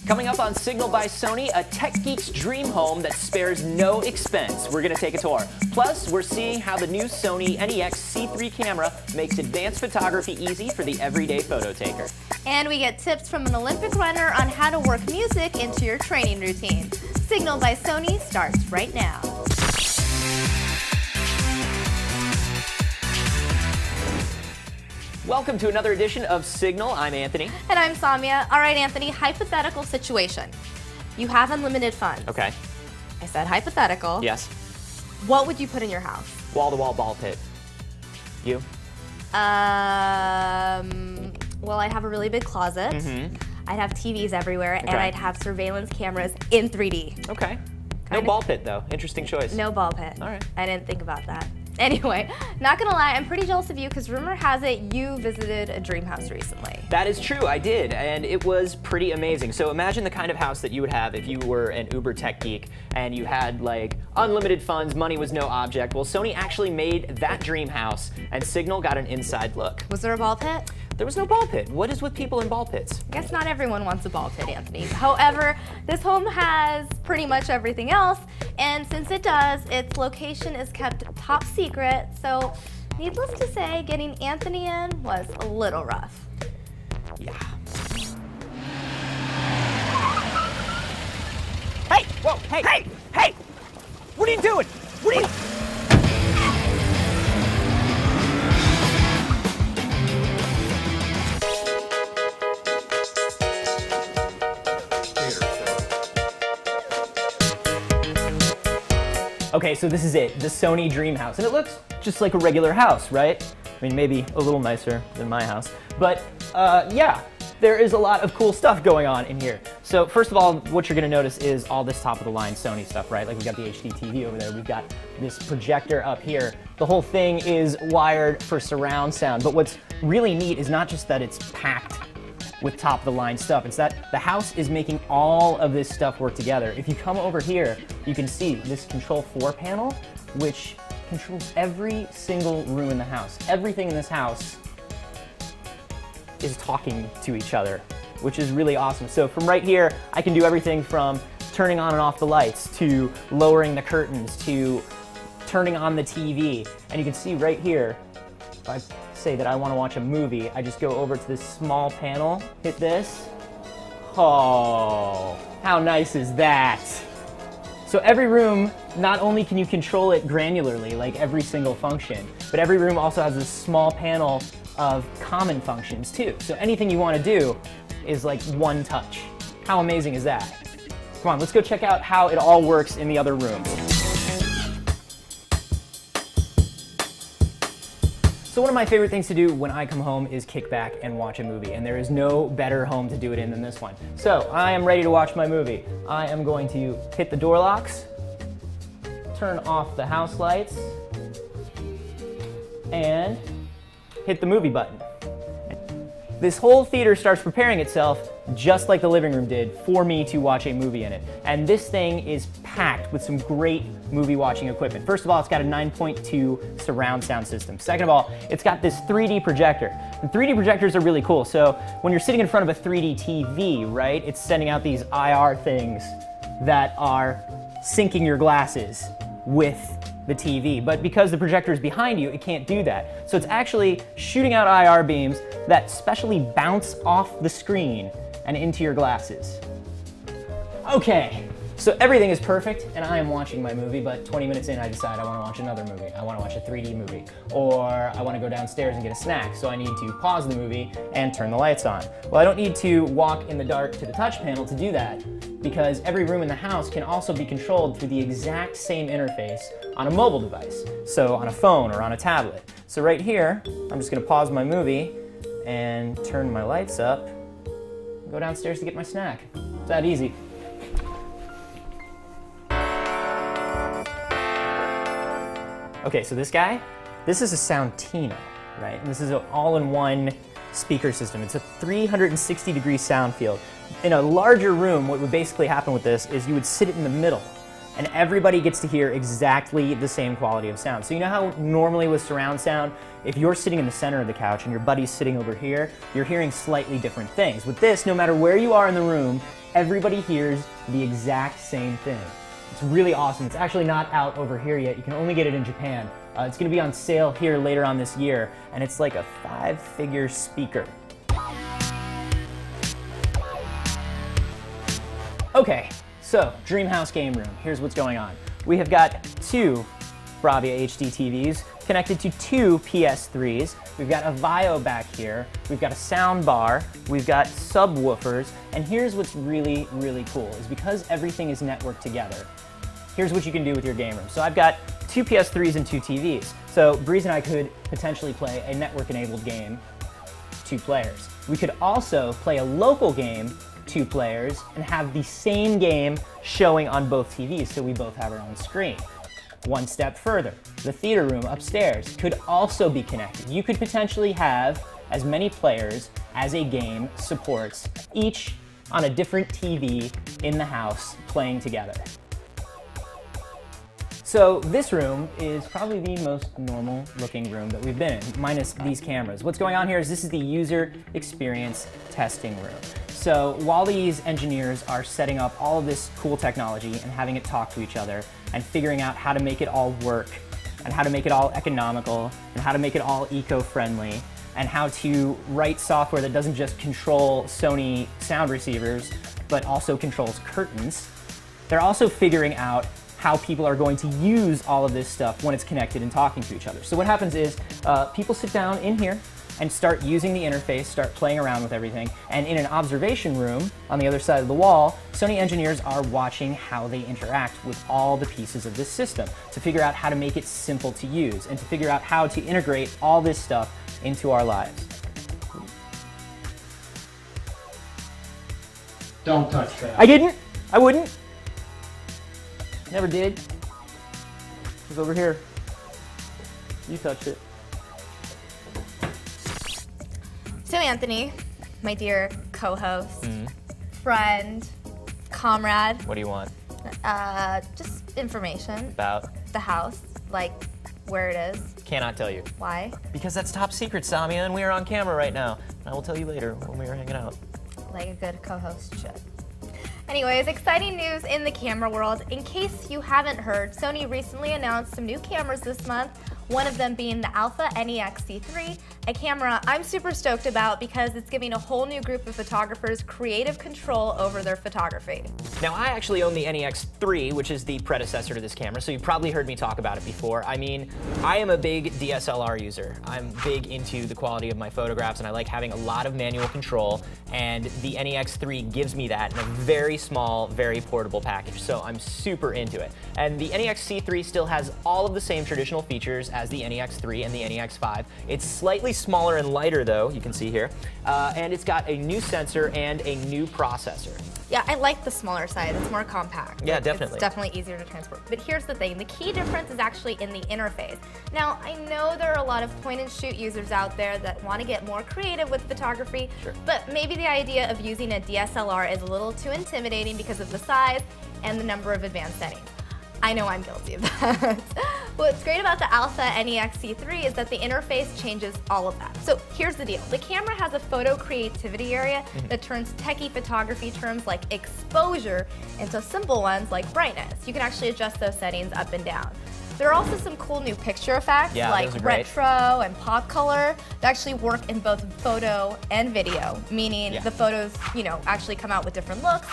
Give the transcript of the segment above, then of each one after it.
Coming up on Signal by Sony, a tech geek's dream home that spares no expense. We're going to take a tour. Plus, we're seeing how the new Sony NEX-C3 camera makes advanced photography easy for the everyday photo taker. And we get tips from an Olympic runner on how to work music into your training routine. Signal by Sony starts right now. Welcome to another edition of Signal. I'm Anthony. And I'm Samia. All right, Anthony, hypothetical situation. You have unlimited funds. Okay. I said hypothetical. Yes. What would you put in your house? Wall-to-wall ball pit. You? Well, I'd have a really big closet. Mm-hmm. I'd have TVs everywhere, Okay. and I'd have surveillance cameras in 3D. Okay. No ball pit, though. Interesting choice. No ball pit. All right. I didn't think about that. Anyway, not gonna lie, I'm pretty jealous of you because rumor has it you visited a dream house recently. That is true, I did, and it was pretty amazing. So imagine the kind of house that you would have if you were an uber tech geek and you had like unlimited funds, money was no object. Well, Sony actually made that dream house and Signal got an inside look. Was there a ball pit? There was no ball pit. What is with people in ball pits? I guess not everyone wants a ball pit, Anthony. However, this home has pretty much everything else, and since it does, its location is kept top secret, so needless to say, getting Anthony in was a little rough. Yeah. Hey! Whoa! Hey! Hey! Hey! What are you doing? What are you... Okay, so this is it, the Sony Dream House. And it looks just like a regular house, right? I mean, maybe a little nicer than my house. But yeah, there is a lot of cool stuff going on in here. So first of all, what you're gonna notice is all this top of the line Sony stuff, right? Like we've got the HD TV over there, we've got this projector up here. The whole thing is wired for surround sound. But what's really neat is not just that it's packed with top of the line stuff. It's that the house is making all of this stuff work together. If you come over here, you can see this Control 4 panel, which controls every single room in the house. Everything in this house is talking to each other, which is really awesome. So from right here, I can do everything from turning on and off the lights, to lowering the curtains, to turning on the TV. And you can see right here, if I say that I want to watch a movie, I just go over to this small panel, hit this. Oh, how nice is that? So every room, not only can you control it granularly, like every single function, but every room also has this small panel of common functions too. So anything you want to do is like one touch. How amazing is that? Come on, let's go check out how it all works in the other rooms. So one of my favorite things to do when I come home is kick back and watch a movie, and there is no better home to do it in than this one. So I am ready to watch my movie. I am going to hit the door locks, turn off the house lights, and hit the movie button. This whole theater starts preparing itself just like the living room did for me to watch a movie in it. And this thing is packed with some great movie watching equipment. First of all, it's got a 9.2 surround sound system. Second of all, it's got this 3D projector. And 3D projectors are really cool. So when you're sitting in front of a 3D TV, right, it's sending out these IR things that are syncing your glasses with the TV. But because the projector is behind you, it can't do that. So it's actually shooting out IR beams that specially bounce off the screen and into your glasses. Okay, so everything is perfect and I am watching my movie, but 20 minutes in I decide I want to watch another movie. I want to watch a 3D movie. Or I want to go downstairs and get a snack, so I need to pause the movie and turn the lights on. Well, I don't need to walk in the dark to the touch panel to do that, because every room in the house can also be controlled through the exact same interface on a mobile device. So on a phone or on a tablet. So right here, I'm just going to pause my movie and turn my lights up, go downstairs to get my snack. It's that easy. Okay, so this guy, this is a Soundtina, right? And this is an all-in-one speaker system. It's a 360-degree sound field. In a larger room, what would basically happen with this is you would sit it in the middle. and everybody gets to hear exactly the same quality of sound. So you know how normally with surround sound, if you're sitting in the center of the couch and your buddy's sitting over here, you're hearing slightly different things. With this, no matter where you are in the room, everybody hears the exact same thing. It's really awesome. It's actually not out over here yet. You can only get it in Japan. It's going to be on sale here later on this year, and it's like a 5-figure speaker. Okay, so Dreamhouse Game Room. Here's what's going on. We have got 2 Bravia HD TVs connected to 2 PS3s. We've got a Vio back here. We've got a sound bar. We've got subwoofers. And here's what's really, really cool is because everything is networked together, here's what you can do with your game room. So I've got 2 PS3s and 2 TVs. So Breeze and I could potentially play a network-enabled game, 2 players. We could also play a local game, 2 players, and have the same game showing on both TVs, so we both have our own screen. One step further, the theater room upstairs could also be connected. You could potentially have as many players as a game supports, each on a different TV in the house playing together. So this room is probably the most normal looking room that we've been in, minus these cameras. What's going on here is this is the user experience testing room. So while these engineers are setting up all of this cool technology and having it talk to each other and figuring out how to make it all work and how to make it all economical and how to make it all eco-friendly and how to write software that doesn't just control Sony sound receivers but also controls curtains, they're also figuring out how people are going to use all of this stuff when it's connected and talking to each other. So what happens is people sit down in here and start using the interface, start playing around with everything, and in an observation room on the other side of the wall, Sony engineers are watching how they interact with all the pieces of this system to figure out how to make it simple to use and to figure out how to integrate all this stuff into our lives. Don't touch that. I didn't. I wouldn't. Never did. It was over here. You touched it. So Anthony, my dear co-host, friend, comrade. What do you want? Just information. About? The house, like where it is. Cannot tell you. Why? Because that's top secret, Samia, and we are on camera right now. And I will tell you later when we are hanging out. Like a good co-host should. Anyways, exciting news in the camera world. In case you haven't heard, Sony recently announced some new cameras this month, one of them being the Alpha NEX-C3, a camera I'm super stoked about because it's giving a whole new group of photographers creative control over their photography. Now, I actually own the NEX-C3, which is the predecessor to this camera, so you've probably heard me talk about it before. I mean, I am a big DSLR user. I'm big into the quality of my photographs, and I like having a lot of manual control, and the NEX-C3 gives me that in a very small, very portable package, so I'm super into it. And the NEX-C3 still has all of the same traditional features as the NEX-3 and the NEX-5. It's slightly smaller and lighter, though, you can see here, and it's got a new sensor and a new processor. Yeah, I like the smaller side. It's more compact. Yeah, definitely. It's definitely easier to transport. But here's the thing. The key difference is actually in the interface. Now, I know there are a lot of point-and-shoot users out there that want to get more creative with photography, Sure. but maybe the idea of using a DSLR is a little too intimidating because of the size and the number of advanced settings. I know I'm guilty of that. What's great about the Alpha NEX-C3 is that the interface changes all of that. So here's the deal. The camera has a photo creativity area that turns techie photography terms like exposure into simple ones like brightness. You can actually adjust those settings up and down. There are also some cool new picture effects like retro and pop color that actually work in both photo and video, meaning the photos, actually come out with different looks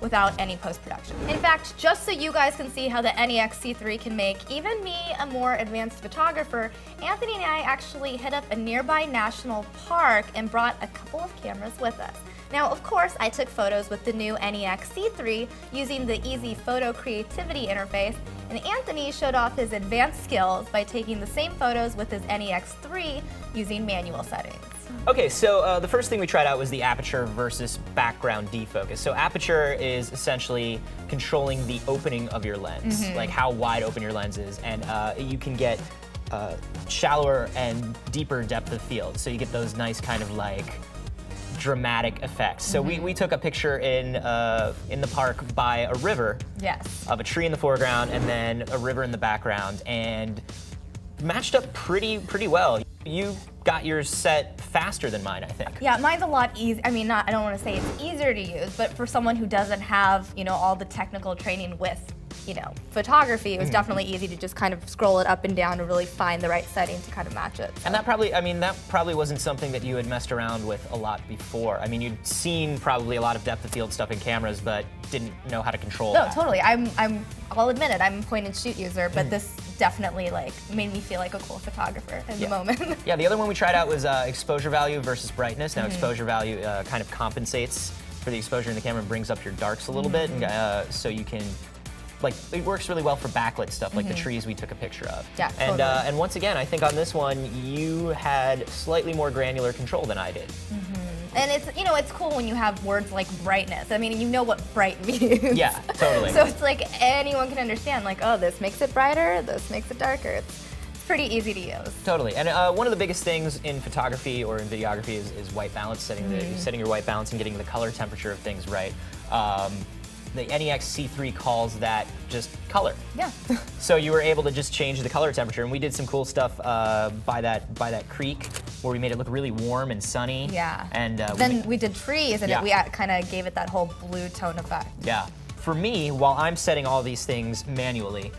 without any post-production. In fact, just so you guys can see how the NEX-C3 can make even me a more advanced photographer, Anthony and I actually hit up a nearby national park and brought a couple of cameras with us. Now, of course, I took photos with the new NEX-C3 using the easy photo creativity interface, and Anthony showed off his advanced skills by taking the same photos with his NEX-3 using manual settings. Okay, so the first thing we tried out was the aperture versus background defocus. So aperture is essentially controlling the opening of your lens, like how wide open your lens is, and you can get shallower and deeper depth of field. So you get those nice kind of like dramatic effects. So we took a picture in the park by a river. Yes. Of a tree in the foreground and then a river in the background, and matched up pretty well. You got yours set faster than mine, I think. Yeah, mine's a lot easier. I mean, I don't want to say it's easier to use, but for someone who doesn't have, you know, all the technical training with, you know, photography, it was definitely easy to just kind of scroll it up and down to really find the right setting to kind of match it. So. And that probably, I mean, that probably wasn't something that you had messed around with a lot before. I mean, you'd seen probably a lot of depth of field stuff in cameras, but didn't know how to control that. No, totally. I'll admit it, I'm a point and shoot user, but this definitely like made me feel like a cool photographer in the moment. Yeah, the other one we tried out was exposure value versus brightness. Now exposure value kind of compensates for the exposure in the camera and brings up your darks a little bit, and, so you can, like, it works really well for backlit stuff, like the trees we took a picture of. Yeah, and, totally. And once again, I think on this one, you had slightly more granular control than I did. And it's, you know, it's cool when you have words like brightness. I mean, you know what bright means. Yeah, totally. So it's like anyone can understand, like, oh, this makes it brighter, this makes it darker. It's pretty easy to use. Totally, and one of the biggest things in photography or in videography is white balance, setting your white balance and getting the color temperature of things right. The NEX-C3 calls that just color. Yeah. So you were able to just change the color temperature, and we did some cool stuff by that creek where we made it look really warm and sunny. Yeah. And then we did trees, and we kind of gave it that whole blue tone effect. Yeah. For me, while I'm setting all these things manually,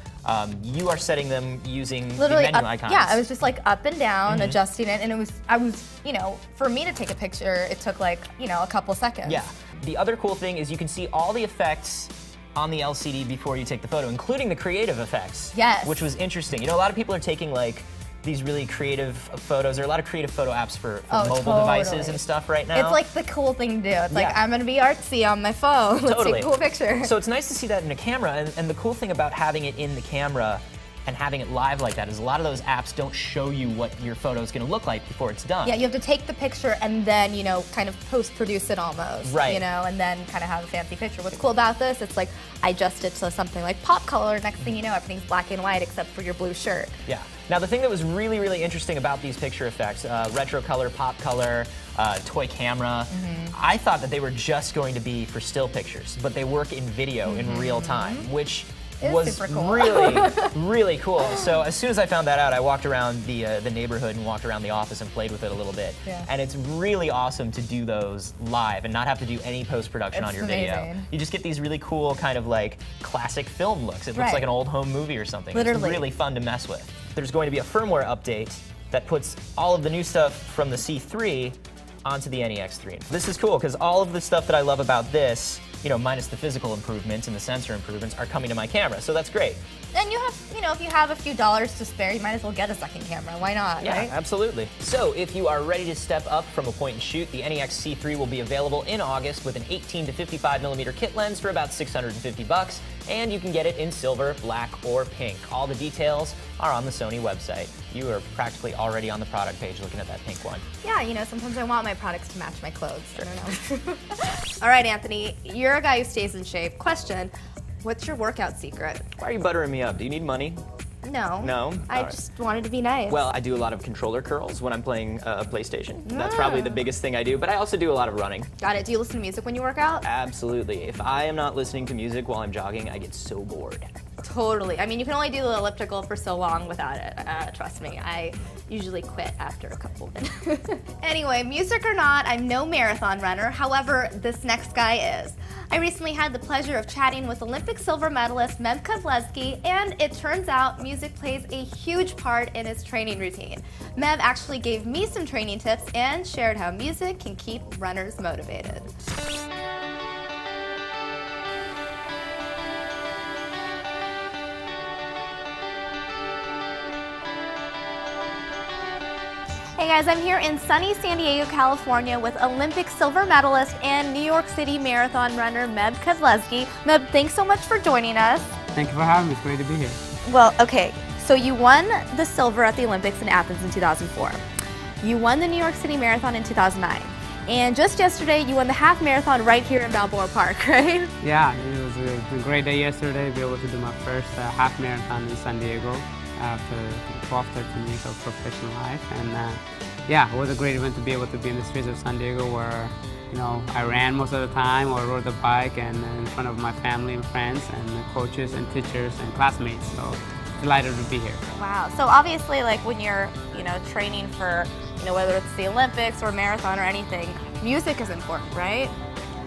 you are setting them using literally the menu icons. Yeah, I was just like up and down, adjusting it, and I was, you know, for me to take a picture, it took like, you know, a couple seconds. Yeah. The other cool thing is you can see all the effects on the LCD before you take the photo, including the creative effects. Yes. Which was interesting. You know, a lot of people are taking like these really creative photos. There are a lot of creative photo apps for mobile devices and stuff right now. It's like the cool thing to do. It's like, I'm gonna be artsy on my phone. Let's take a cool picture. So it's nice to see that in a camera, and the cool thing about having it in the camera and having it live like that is a lot of those apps don't show you what your photo is going to look like before it's done. Yeah, you have to take the picture and then, you know, kind of post-produce it almost. Right. You know, and then kind of have a fancy picture. What's cool about this, it's like, I adjust it to something like pop color. Next thing you know, everything's black and white except for your blue shirt. Yeah. Now, the thing that was really, really interesting about these picture effects, retro color, pop color, toy camera, I thought that they were just going to be for still pictures, but they work in video in real time, which was cool. really, really cool. So as soon as I found that out, I walked around the neighborhood and walked around the office and played with it a little bit. Yeah. And it's really awesome to do those live and not have to do any post-production on your video. You just get these really cool kind of like classic film looks. It looks like an old home movie or something. Literally. It's really fun to mess with. There's going to be a firmware update that puts all of the new stuff from the C3 onto the NEX-3. This is cool because all of the stuff that I love about this, you know, minus the physical improvements and the sensor improvements, are coming to my camera, so that's great. And you have, you know, if you have a few dollars to spare, you might as well get a second camera. Why not, Yeah, right? absolutely. So if you are ready to step up from a point and shoot, the NEX-C3 will be available in August with an 18 to 55mm kit lens for about $650, and you can get it in silver, black, or pink. All the details are on the Sony website. You are practically already on the product page looking at that pink one. Yeah, you know, sometimes I want my products to match my clothes. I don't know. All right, Anthony, you're a guy who stays in shape. Question, what's your workout secret? Why are you buttering me up? Do you need money? No. No? I All right. just wanted to be nice. Well, I do a lot of controller curls when I'm playing PlayStation. That's probably the biggest thing I do, but I also do a lot of running. Got it. Do you listen to music when you work out? Absolutely. If I am not listening to music while I'm jogging, I get so bored. Totally. I mean, you can only do the elliptical for so long without it. Trust me, I usually quit after a couple minutes. Anyway, music or not, I'm no marathon runner. However, this next guy is. I recently had the pleasure of chatting with Olympic silver medalist Keflezighi, and it turns out music plays a huge part in his training routine. Mev actually gave me some training tips and shared how music can keep runners motivated. Hey guys, I'm here in sunny San Diego, California with Olympic silver medalist and New York City marathon runner Keflezighi. Meb, thanks so much for joining us. Thank you for having me. It's great to be here. Well, okay, so you won the silver at the Olympics in Athens in 2004. You won the New York City Marathon in 2009. And just yesterday, you won the half marathon right here in Balboa Park, right? Yeah, it was a great day yesterday to be able to do my first half marathon in San Diego after 12, 13 years of professional life. And yeah, it was a great event to be able to be in the streets of San Diego where, you know, I ran most of the time or rode the bike and in front of my family and friends and the coaches and teachers and classmates. So delighted to be here. Wow. So obviously, like when you're, you know, training for, you know, whether it's the Olympics or marathon or anything, music is important, right?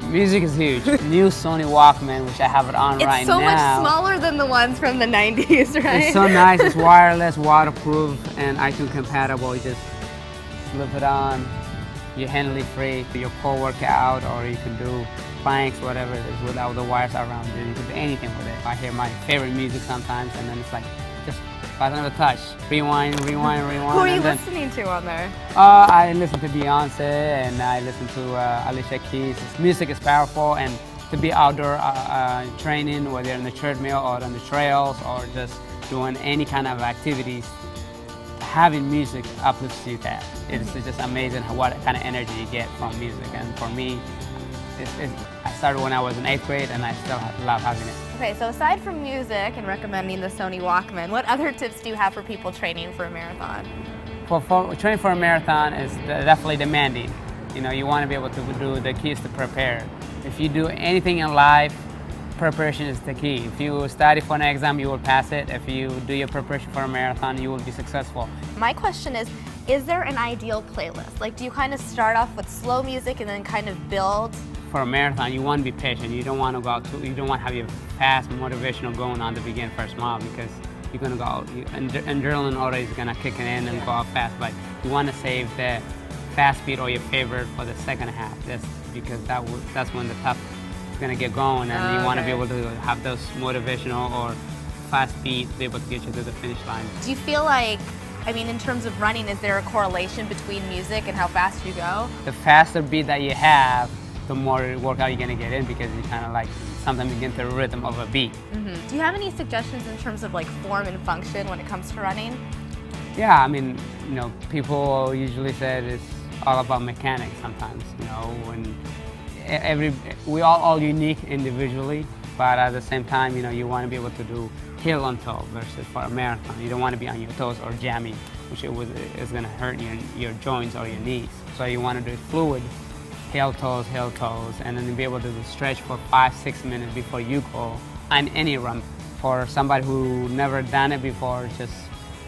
Music is huge. New Sony Walkman, which I have it on right now. It's so much smaller than the ones from the 90s, right? It's so nice. It's wireless, waterproof, and iTunes compatible. You just slip it on. You're handily free. Your core workout, or you can do planks, whatever it is, without the wires around you. You can do anything with it. I hear my favorite music sometimes, and then it's like just button of a touch. Rewind, rewind, rewind. Who are you listening to on there? I listen to Beyonce and I listen to Alicia Keys. Music is powerful, and to be outdoor training, whether in the treadmill or on the trails or just doing any kind of activities, having music uplifts you. That it's just amazing what kind of energy you get from music. And for me, I started when I was in 8th grade, and I still love having it. Okay, so aside from music and recommending the Sony Walkman, what other tips do you have for people training for a marathon? For training for a marathon is definitely demanding. You know, you want to be able to do the keys to prepare. If you do anything in life, preparation is the key. If you study for an exam, you will pass it. If you do your preparation for a marathon, you will be successful. My question is there an ideal playlist? Like, do you kind of start off with slow music and then kind of build? For a marathon, you want to be patient. You don't want to go out you don't want to have your fast motivational going on the begin first mile, because you're going to go out, adrenaline already is going to kick in and go out fast, but you want to save the fast speed or your favorite for the second half. That's because that's when the tough is going to get going, and you want to be able to have those motivational or fast speed to be able to get you to the finish line. Do you feel like, I mean, in terms of running, is there a correlation between music and how fast you go? The faster beat that you have, the more workout you're going to get in, because you kind of like sometimes you get the rhythm of a beat. Do you have any suggestions in terms of like form and function when it comes to running? Yeah, I mean, you know, people usually say it's all about mechanics sometimes, you know, when we all unique individually, but at the same time, you know, you want to be able to do heel on toe versus for a marathon. You don't want to be on your toes or jamming, which is going to hurt your joints or your knees. So you want to do fluid, heel toes, and then be able to stretch for 5-6 minutes before you go on any run. For somebody who never done it before, just,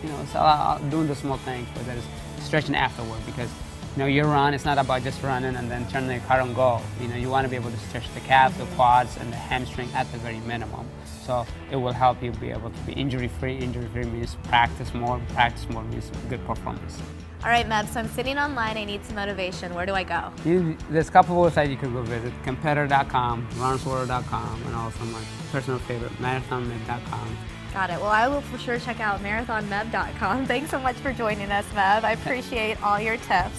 you know, it's doing the small things, but there's stretching afterward, because, you know, your run, it's not about just running and then turning your car and go. You know, you want to be able to stretch the calves, the quads, and the hamstring at the very minimum. So it will help you be able to be injury-free. Injury-free means practice more means good performance. All right, Meb, so I'm sitting online, I need some motivation. Where do I go? There's a couple of websites you can go visit: competitor.com, runnersworld.com, and also my personal favorite, marathonmeb.com. Got it. Well, I will for sure check out marathonmeb.com. Thanks so much for joining us, Meb. I appreciate all your tips.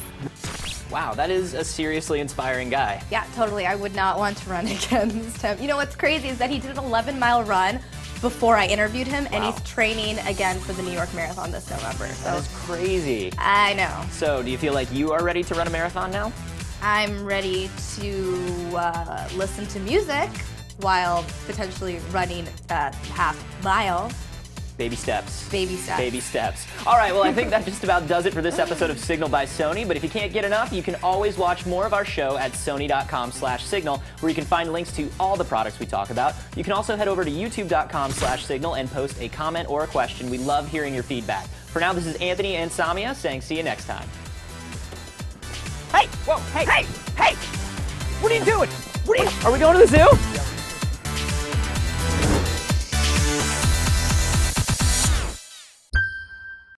Wow, that is a seriously inspiring guy. Yeah, totally. I would not want to run against him. You know what's crazy is that he did an 11-mile run before I interviewed him, and he's training again for the New York Marathon this November. So that is crazy. I know. So, do you feel like you are ready to run a marathon now? I'm ready to listen to music while potentially running that half mile. Baby steps. Baby steps. Baby steps. All right, well, I think that just about does it for this episode of Signal by Sony, but if you can't get enough, you can always watch more of our show at sony.com/signal, where you can find links to all the products we talk about. You can also head over to youtube.com/signal and post a comment or a question. We love hearing your feedback. For now, this is Anthony and Samia saying see you next time. Hey! Whoa! Hey! Hey! Hey! What are you doing? Are we going to the zoo?